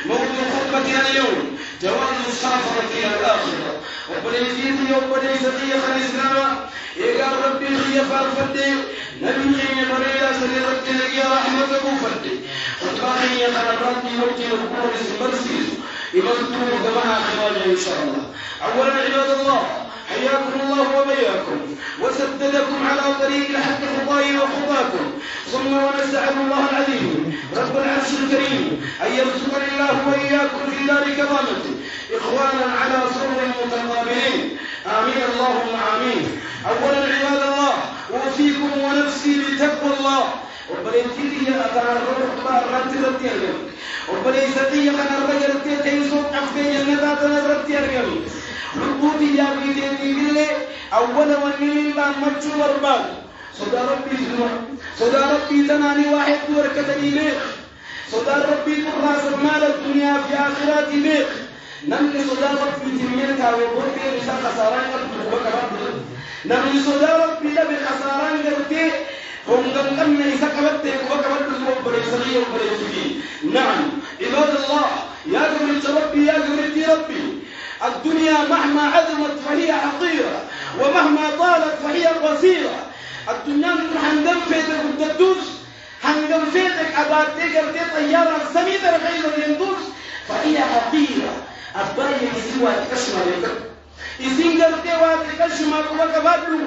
موضوع خطبتنا اليوم جواز المسافرة إلى الآخرة. وبليزيدي وبليزتي خليزنا يا ربي خي فالفدي نبي مريلا سري ربي يا رحمتك فدي وتراخي يا ربي وجه الكون مرسيس يمسكوا كما خراج إن شاء الله. أولا عباد الله حياكم الله وبياكم وسددكم على طريق الحق خطاي وخطاكم. ثم ونسأل الله العظيم رب العرش الكريم أن يرزقني الله وإياكم في دار كرامته إخوانا على سرر متقابلين. آمين اللهم آمين. أولا عباد الله أوصيكم ونفسي بتقوى الله. وبليتي أتعرض رتي الرجل وبليتي أنا الرجل تيسوق أفكي النبات رتي الرجل ربوتي يا بيتي بالله أولا ونين لا مجو وربان صدى ربي زناني واحد وركتني بيخ صدى ربي تراس المال الدنيا في آخراتي بيخ نمني صدى ربي تمين كاوي بورتي رسا خساران قد وكرات نمني صدى ربي لبي خساران قد هم قمنا إذا كبرت وكبرت وبري صغير وبري صغير. نعم عباد الله يا قبرت ربي يا قبرتي ربي الدنيا مهما عظمت فهي حقيرة ومهما طالت فهي قصيرة. الدنيا من هنقم فيتك وتدوس هنقم فيتك أباتك أرتي طيارة سميدة غير يندوس فهي حقيرة. أبايا يسوى تكشمر يسين قرتي واتكشمر وكبادلو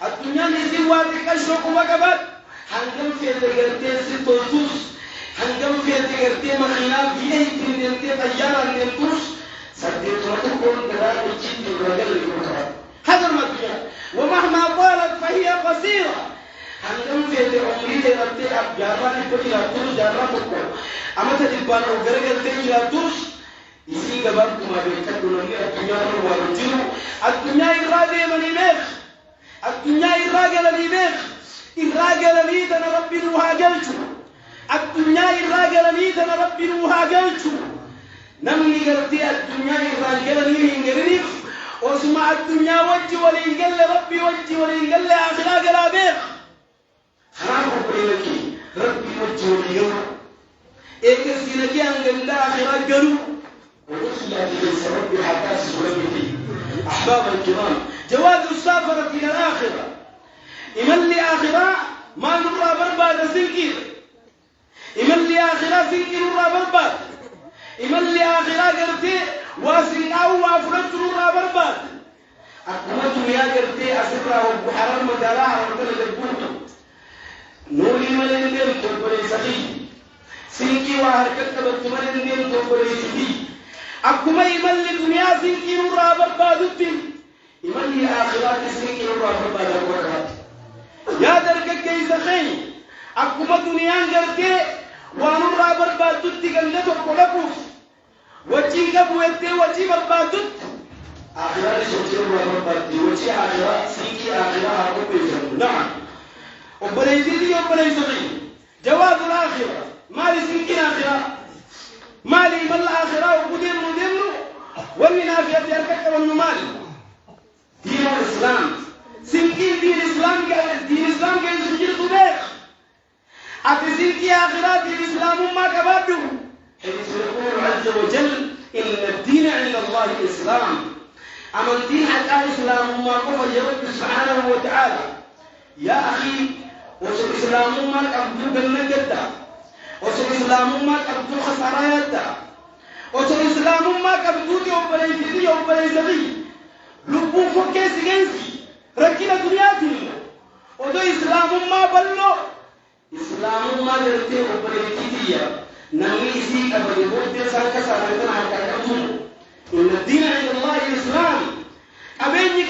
الدنيا يسوى تكشمر وكباد هنقم فيتك أرتي ستوتوس هنقم فيتك أرتي مخينا بيئي تنتي طيارة يندوس هذا المدنيا ومهما طالت فهي قصيرة. هنقوم في عمري ترتي أبجاران يبغي يطول جاران بكرة أما تجيبان وغيرك تيجي يطول يسيء كبار كما بيكتبون لي الدنيا والرجل الدنيا إرادة من يمخ الدنيا إرادة لليمخ إرادة لليد أنا ربي روها جلتو الدنيا إرادة لليد أنا ربي روها جلتو. نمني قرتي الدنيا إرانجل نينجرني وسمع الدنيا وجه ولينجل ربي وجه ولينجل آخرة قلابيخ حرام قبلك ربي وجه ولينجل إكسينك أنجل آخرة قلو ودخل ليس ربي حتى سلمتي. أحباب الكرام جواز السافرة إلى الآخرة إمن لآخرة ما نرى برباد سنكير إمن لآخرة سنكير نرى برباد إمن لآخرة قرتي واسن أو وافرت نورا برباد أكمل يا قرتي أسرع وبحرم مدارا ورتل البوت نوري ملين دين توبري سخي سنكي وحركت بتملين دين توبري سخي أكمل إمن لدنيا سنكي نورا برباد الدين إمن لآخرة سنكي نورا برباد الورقات يا درك كي سخي أكمل دنيا قرتي ونورا برباد الدين قلتو كلكوف وجهك بويتي وجه بربادت آخرة سوتي بربادتي وجه آخرة سيكي آخرة هارو بيزن. نعم وبريزيدي وبريزغي جواز الآخرة مالي سيكي آخرة مالي من الآخرة وقديم نديم والمنافية يركك والنمال دين الإسلام سيكي دين الإسلام دين الإسلام كان سجل صديق أتي سيكي آخرة دين الإسلام ما كبابه حيث يقول عز وجل إن الدين عند الله الإسلام. أما الدين حتى الإسلام ما كفر يرد سبحانه وتعالى. يا أخي وصل الإسلام ما كبدو بالنجدة وصل الإسلام ما كبدو خسارة وصل الإسلام ما كبدو يوبريزي يوبريزي لبو فكيس جنسي ركنا دنياتي ودو إسلام ما بلو إسلام ما درتي يوبريزي نميسي أبدي بوتي سانكا سانكا حتى إن الدين عند الله الإسلام. أبيني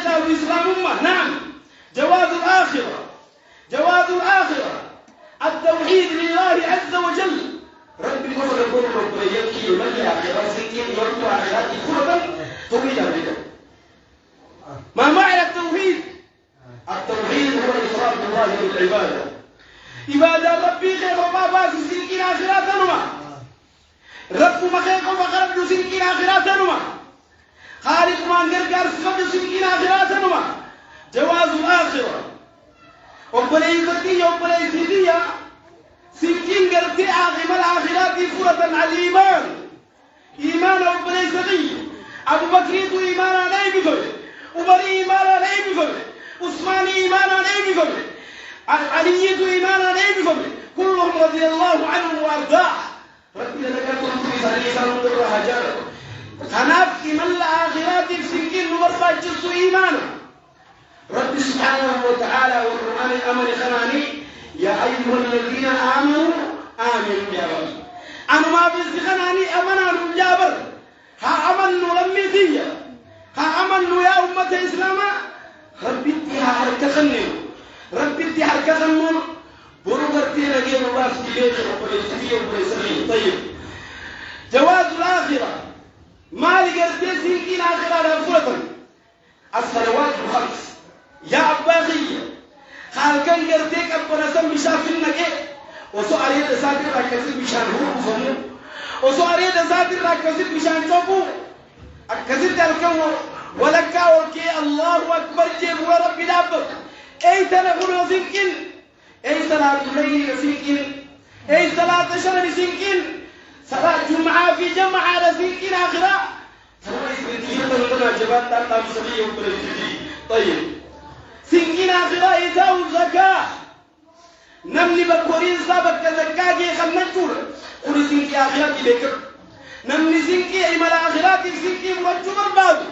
شاو الإسلام ما نعم جواز الآخرة التوحيد لله عز وجل. ربي كفر يقول ربي يبكي من الآخرة سكين يرد آخراتي كفرا توحيد أبدا. ما معنى التوحيد؟ التوحيد هو إفراد الله بالعبادة. إبادة ربي خير وما باس سنكين آخرات نما رب ما خير وما خرب سنكين آخرات نما خالق ما نقرقر سفد سنكين آخرات نما. جواز الآخرة وبليزتي وبليزتي سنكين قرتي آخر الآخرات فرة على الإيمان إيمان وبلي سقي أبو بكر تو إيمان عليه بفر عمر إيمان عليه بفر عثمان إيمان عليه بفر علي تو إيمان عليه بفر كلهم رضي الله عنهم وأرضاه ربي لك كنت عليه سلام الله هجر خناف إيمان الآخرات في سكين نمر جلسوا إيمانا رب سبحانه وتعالى والقرآن الأمر خناني يا أيها الذين آمنوا آمنوا يا رب أنا ما بيزخناني أمنا نجابر ها أمنوا لميتية ها أمنوا يا أمة الإسلام ربي اتها حركة خنين ربي اتها حركة خنون برغرتين غير الله في بيت وبلسفية وبلسفية طيب جواز الآخرة ما لقرتين سنكين آخرة لأفرطا الصلوات الخمس يا أباغية خالكن قرتيك أبنا سم شافنك وسؤالي دساتر راكزي بشان هو فمو وسؤالي دساتر راكزي بشان شوفو أكزي تلكو ولكا ولكي الله أكبر جيب ورب دابك أي تنقل سنكين أي صلاة الليل سنكين أي صلاة شهر سنكين صلاة جمعة في جمعة سنكين آخرة سنكين آخرة إيتاء الزكاة نمني بكورين سابق كزكاة جي خمنتور قولي سنكي آخرة بكر نمني سنكي إيمال آخرة سنكي مرجو بربادو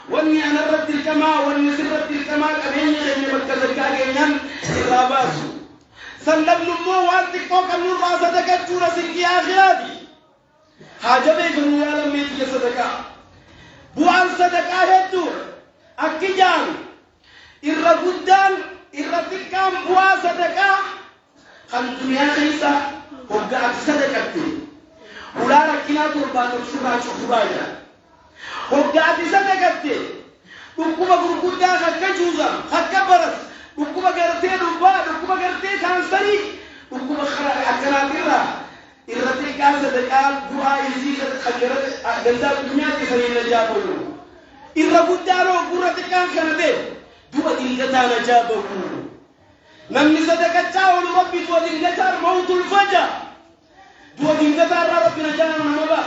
واني أنا رد الكماء واني سرد الكماء أبيني غيري بكزكاة جي نم إراباسو سلم نمو وانتك فوق النور راسة دكتورة سنكي آخرة دي حاجة بيكم يا لميتي صدقاء بوان صدقاء هدو أكجان إرى قدان إرى تكام بوان صدقاء خان دنيا خيسا وقعت صدقاء ولا ركنا تربان شباجا وقعت صدقاء وكما قدان خكا جوزا خكا برس وكما قرتين رباد وكما قرتين كانسري وكما أكنات إرتي كان صدقاء دعاء يزيد خجرت جنزاب الدنيا كسرين نجابه إرى قدانو قرة كان كنده دعاء دلقتا نجابه نمني صدقاء تاول ربي دعاء دلقتا موت الفجر دعاء دلقتا ربي نجانا نمبا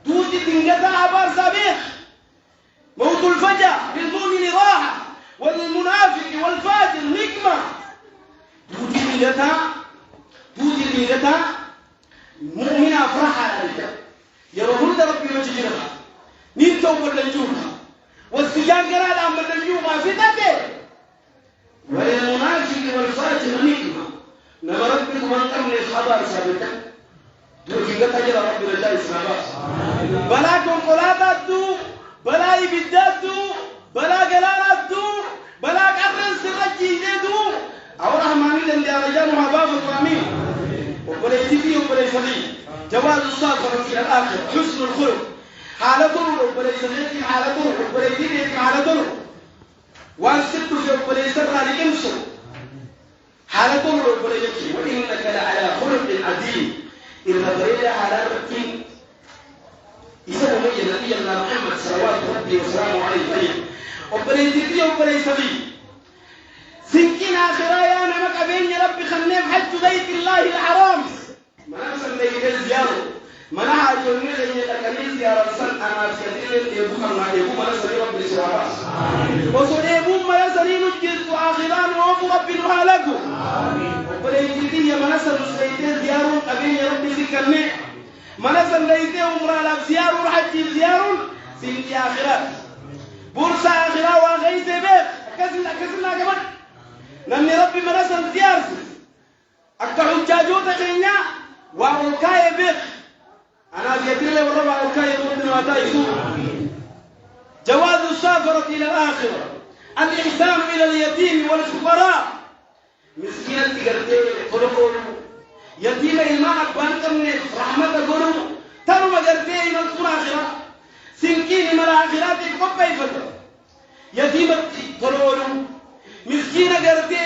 دعاء دلقتا عبار سابق موت الفجر للمؤمن راحة وللمنافق والفاجر نقمة دعاء دلقتا مؤمن أفرح على الجنة يرون ربي وجهها مين توبر للجوها والسجان قرأ الأمر للجوها في ذاته وللمنافق والفاجر نقمة نما ربك من قبل الخبر سابقا دوكي قد أجل ربنا جاي سابقا بلا كنقلات دو بلا إبداد دو بلا قلالات دو بلا قرن سرجي دو أو رحماني لن يرجانها باب الرامين وبليتي فيه وبليتي جواز السفر في الآخر حسن الخلق حالته وبليتي حالته وبليتي حالته والست في وبليتي راني امسو حالته وبليتي وإنك لعلى خلق عظيم إن غير على ركين إذا نبي نبي الله محمد صلوات ربي وسلامه عليه وبليتي فيه وبليتي سنكين آخرة يا نمك أبين ربي خنيم حج بيت الله الحرام ما نسمى إليه زيارة ما نحاجوني لأن يتكلم زيارة سن أنا سيدين يبوم ما يبوم ما نسمى ربي سواه وصل يبوم ما يسمى نجد آخران وأبو ربي نهالكو وبليتي ما نسمى سيدين زيارة أبين ربي سكني ما نسمى إليه أمرا زيارة حج زيارة سنكي آخرة بورصة آخرة وغيث بيت كسرنا كمان نمني ربي مرسل زيارتي أكا حجاجوتا خينيا وأوكاي بيخ أنا بيتي لي وربع أوكاي بودنا واتايسو جواز السافرة إلى الآخرة الإحسان إلى اليتيم والفقراء مسكينة تقرتي قلقوا يتيم إلمان أكبانكم رحمة قلوا تنو مقرتي إلى الآخرة سنكين من الآخرات قبي فتر يتيمة قلقوا مسكينة قرتي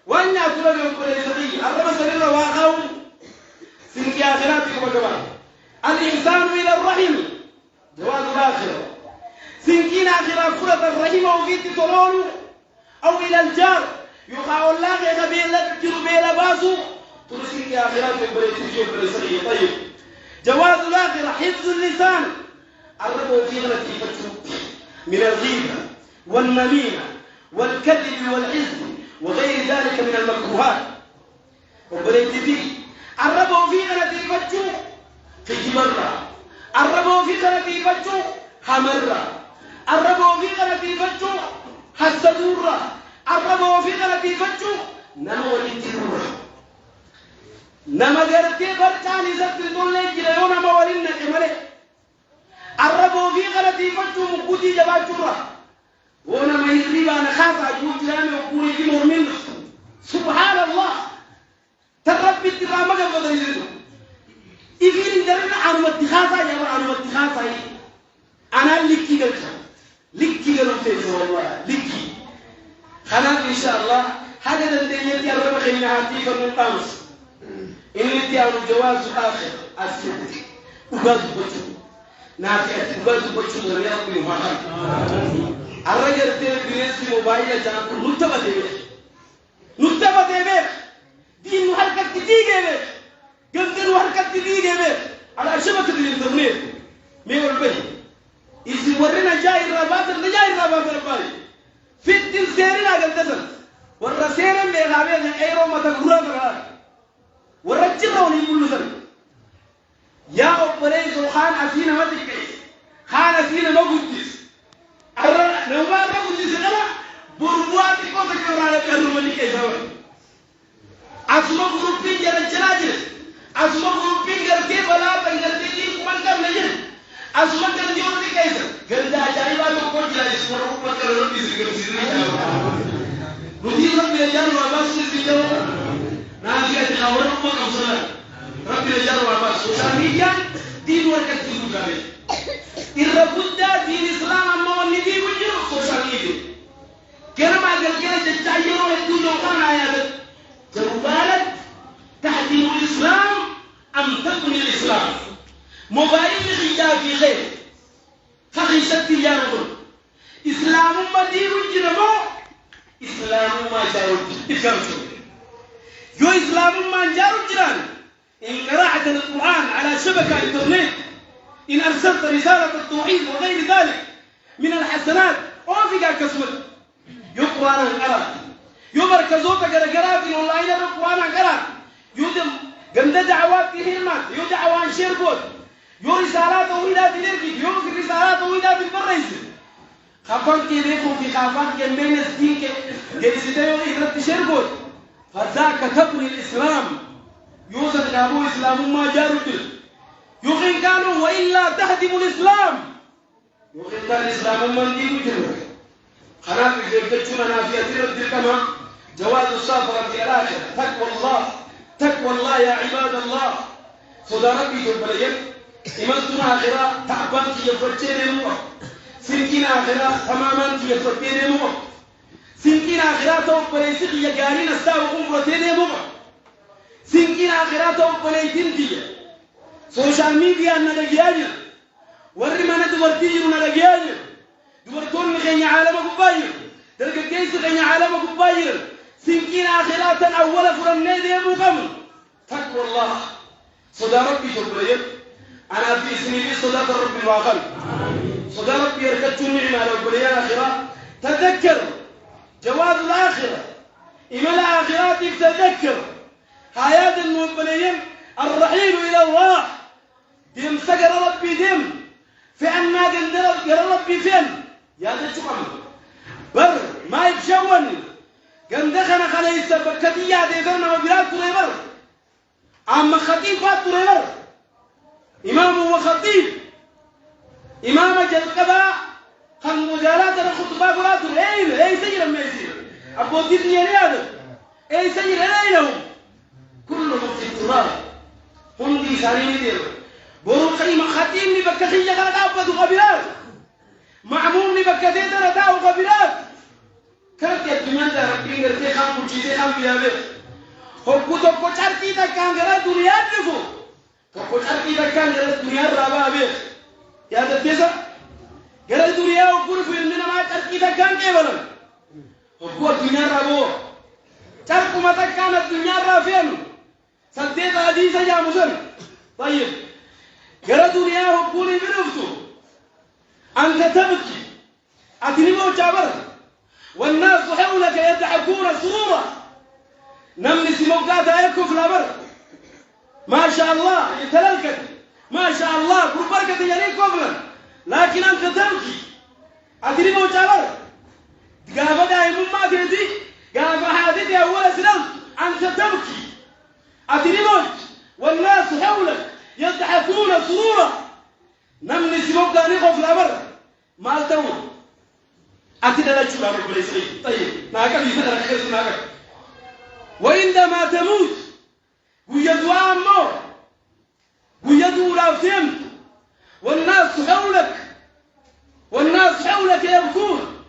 وأن أقول لهم كل شيء الرب سبيل واقعهم سنكي آخراتكم وكمان الإحسان إلى الرحم جواز الآخرة سنكين آخرة فرة الرحم وفيت ترون أو إلى الجار يقع الله قبيلة كربيلة باسو ترسنكي آخراتكم بلتجيب بلسرية طيب جواز الآخرة حفظ اللسان الربو في غلط من الغيبة والنميمة والكذب والعزم وغير ذلك من المكروهات. وبليت فيه الربو في غلط في جمرة، الربو في غلط همرة، الربو في غلط حسدورة، الربو في غلط نما ولتيرورة نما غرتي بركاني زبطون لك يوم ما ولينا كمله. الربو في غلط مقودي جباتورة وانا ما يريبا نخاف اجوت لنا وقولي في مؤمن. سبحان الله تربي اتقامة قبضة يزيدو إذن درنا عن واتخاذا يا عن واتخاذا أنا لكي قلت لكي قلت والله لكي خلاص إن شاء الله هذا الدنيا تيارب خلينا هاتي فرن قامس إن تيارب جواز آخر السد وقاز بچو نافع وقاز بچو مريا كل ما الرجال تبي يسمي موبايل جانب نتبع ديبه دين وحركة تيجي به قصدين وحركة تيجي به على شبكة الإنترنت ميول به إذا ورنا جاي الرابط اللي جاي الرابط الرباي في التنسيرين على الدسم والرسيرين بيغابين أيرو ما تقولون ترى والرجلون يقولون ترى يا أبليس خان أسينا ما تكيس خان أسينا ما قدس أرى نوما ما قدس أنا بربوات يكون تكرار كانوا ملكي زمان asuma grouping jalan jenajah, asuma grouping gerti bala penggerti di kumankan lagi, asuma kerja orang kaisa, kerja jadi baru kau jadi semua orang kerja di sini. Budi orang belajar wabas di sini, nanti ada orang pun kausana, orang belajar wabas. Sosial media di luar kerja juga. Irra Buddha di Islam amma ni di wujud sosial media. Kerana agar kita jadi orang itu jangan ayat. جوالك تحديم الإسلام أم تكن الإسلام موبايل غياب في غير فخيشت يا رب إسلام ما دين الجنمو إسلام ما جارو إفهمتوا يو إسلام ما جارو الجنان إن قرأت القرآن على شبكة إنترنت إن أرسلت رسالة التوحيد وغير ذلك من الحسنات أوفيك كسمت يقرأ القرآن يو مركزوك غرغرات اونلاين رقوانا غرات يو غند دعوات هيرمان يو دعوان شيربوت يو رسالات ويدات ليركي يو رسالات ويدات البريز خفان كي بيكو في خفان كي بين الدين كي سيديو يغرت شيربوت فذاك كبر الاسلام يوسف ابو اسلام ما جارت يقين كانوا والا تهدم الاسلام يقين كان الاسلام من دين جنو خلاص يجتشون نافيه الكما جواز السفر في الآخرة تقوى الله يا عباد الله صدارتي تبليت إمانتنا آخرة تعبان في يفتين مو سنكين آخرة تماما في يفتين مو سنكين آخرة تبليت في يجارين استاوكم فتين مو سنكين آخرة تبليتين دي سوشال ميديا ندقياجر ورمانا دورتين ندقياجر دورتون غني عالم كباير تلقى كيس غني عالم كباير سنكين آخرات أول فرنين يبو قمر تقوى الله صدى ربي تبريد أنا في اسمي بي صدى ربي الواقل صدى ربي يركتش النعمة على البريان آخرة تذكر جواز الآخرة إما الآخرات تذكر حياة المبليين الرحيل إلى الله دم سقر ربي دم في أننا قندر ربي فين يا تجمع بر ما يتشوني قندخنا خليس بكتية ديدرنا وبلاد تريبر أما خطيب فات تريبر إمام وخطيب إمام جلقبا خم مجالات الخطباء قرات أي سجل ما يصير أبو تبني هذا أي سجل أينهم كلهم في التراب هم دي سارين دير بورو خيمة خطيب لبكتية غلطا أبو قبلات معموم لبكتية غلطا قبلات كانت الدنيا ده ربي نرتي خام كوشيدي خام بيابه هو كتب كشار كيدا كان غير الدنيا نفو كشار كيدا كان غير الدنيا رابع به يا ده تيسا غير الدنيا وكل في إننا ما كشار كيدا كان كيبلا هو الدنيا رابو كشار كم كان الدنيا رافين سنتين حديث يا مسلم طيب قرأ دنياه بولي بنفسه أنت تبكي أتنمو جابر والناس حولك يضحكون سرورا نمني سموكات أيكم في الأمر ما شاء الله يتلالك ما شاء الله كل بركة يليك قبلا لكن أنت تبكي أتنمو جابر قام دائما ما تهدي قام حادثي أول سنة أنت تبكي أتنمو والناس حولك يضحكون سرورا نمني سموكات أيكم في الأمر ما التوم أتنا لا تشوف عمرك بليسري طيب ناكل يفدر خير ناكل وعندما تموت ويدوا عمو ويدوا رافهم والناس حولك يبكون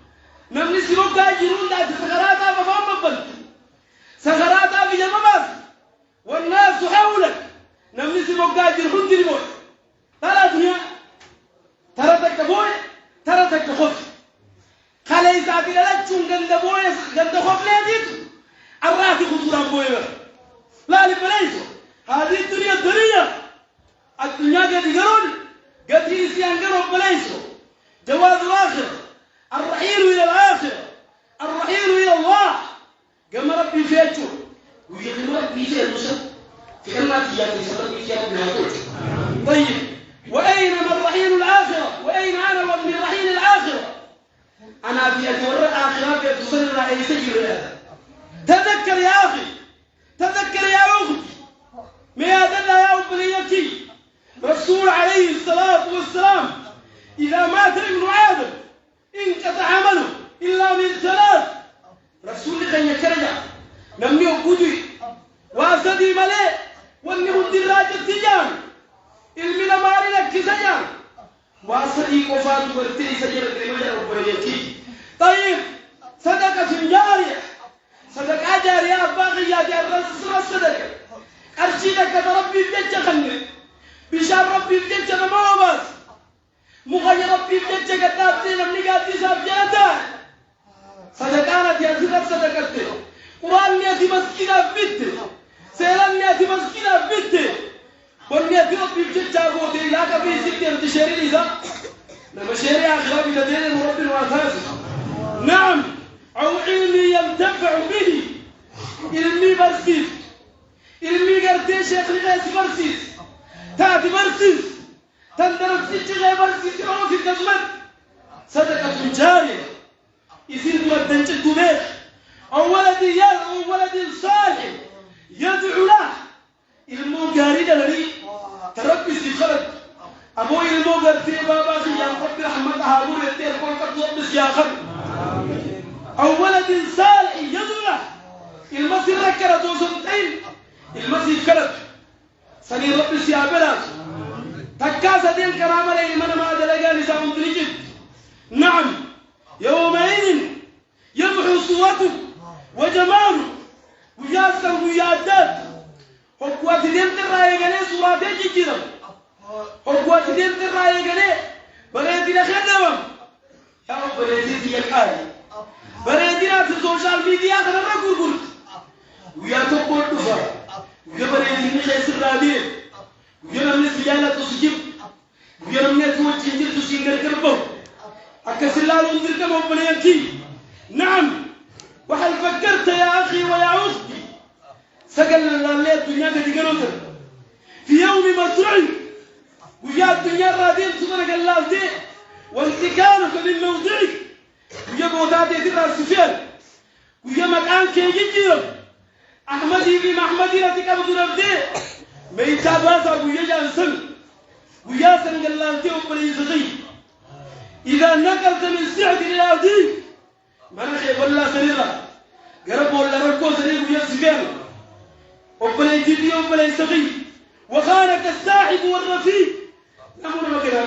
نمني سيروك يجرون ذات سخراتها فهم ببنت سخراتها في جمامات والناس حولك نمني سيروك يجرون دلموت ترى دنيا ترى تكبوي ترى تكخف خلي ساعتي لا تشون جند بويس جند خوف ليديك الراتي خطورة بويس لا لبليسو هذه الدنيا قد يقولون قد يسيان قرب بليسو جواز الآخر الرحيل إلى الآخر الرحيل إلى الله قام ربي فيتشو ويقول ربي فيتشو في الماتيات ربي فيتشو طيب وأين من رحيل الآخرة وأين أنا ومن رحيل الآخرة أنا في أتورى الآخرة في تصل رأي سجل تذكر يا أخي تذكر يا أختي ما دل يا أبنيتي رسول عليه الصلاة والسلام إذا مات ابن آدم انقطع عمله إلا من ثلاث رسول كان يكرجع نمني وجودي وأسدي ملئ وأنه الدراجة التجان المنا مارنا كسجان وأسدي وفاة ورتي سجل المجال وبريتي طيب صدقة جارية صدقة جارية باقي يا الرسول الصدقة أرشدك ربي بجد خنّي بشار ربي بجد ما هو بس مغير ربي بجد كتابتين من قاتي ساب جنتا صدقانة يا زلف صدقتي قرآن يأتي مسكينة بيت سيران يأتي مسكينة بيت بنياتي ربي بجد جابوتي لا كفي سكتير تشيري لذا لما شيري آخرة بجدين مربي الواساس نعم أو علمي ينتفع به علمي برسيس علمي قرتي شيخ لغاية برسيس تاتي برسيس تندرسي غير برسيس يروح في الكزمت صدقة جارية يصير مودنش الدماغ أو ولد صالح يدعو له ilmu gari da lari tarabbi sikharat abo ilmu garti baba fi yaqub rahmat harun yatir kol ka tobis ya khar aw walad salih yadula المسير ركرت وسنتين المسير كرت سني ربي سيابرات تكاسة دين كرامة لمن ما دلقا نساء درجت نعم يومئذ يمحو صورته وجماله وياسر ويادات حقوات دين ترى يجني صورته جيجيرم حقوات دين ترى يجني بريدي لخدمهم يا رب بريدي يكاي بريدي في السوشيال ميديا كنا نقول ويا تقول دفع ويا بريدي نخيس الرابين ويا من سجالة تسجيب ويا من توجه تسجيل كربو أكسلال أنذر كم بنيانكي نعم وهل فكرت يا أخي ويا أختي سجل الله الدنيا كتجروتر في يوم مزرعي ويا الدنيا رادين سبحانك الله دي وانتكارك من موضعك ويا بوتاتي ترى سفيان ويا مكان كيجيرم أحمدي في محمدي رتك أبو ربدي ميتا باسا ويا جانسن ويا سنك الله دي وبريزقي إذا نقلت من سعد إلى أرضي منخي والله سريرا قرب ولا ركو سرير ويا سفيان وبريزقي وبريزقي وخانك الساحب والرفيق نقول ما كده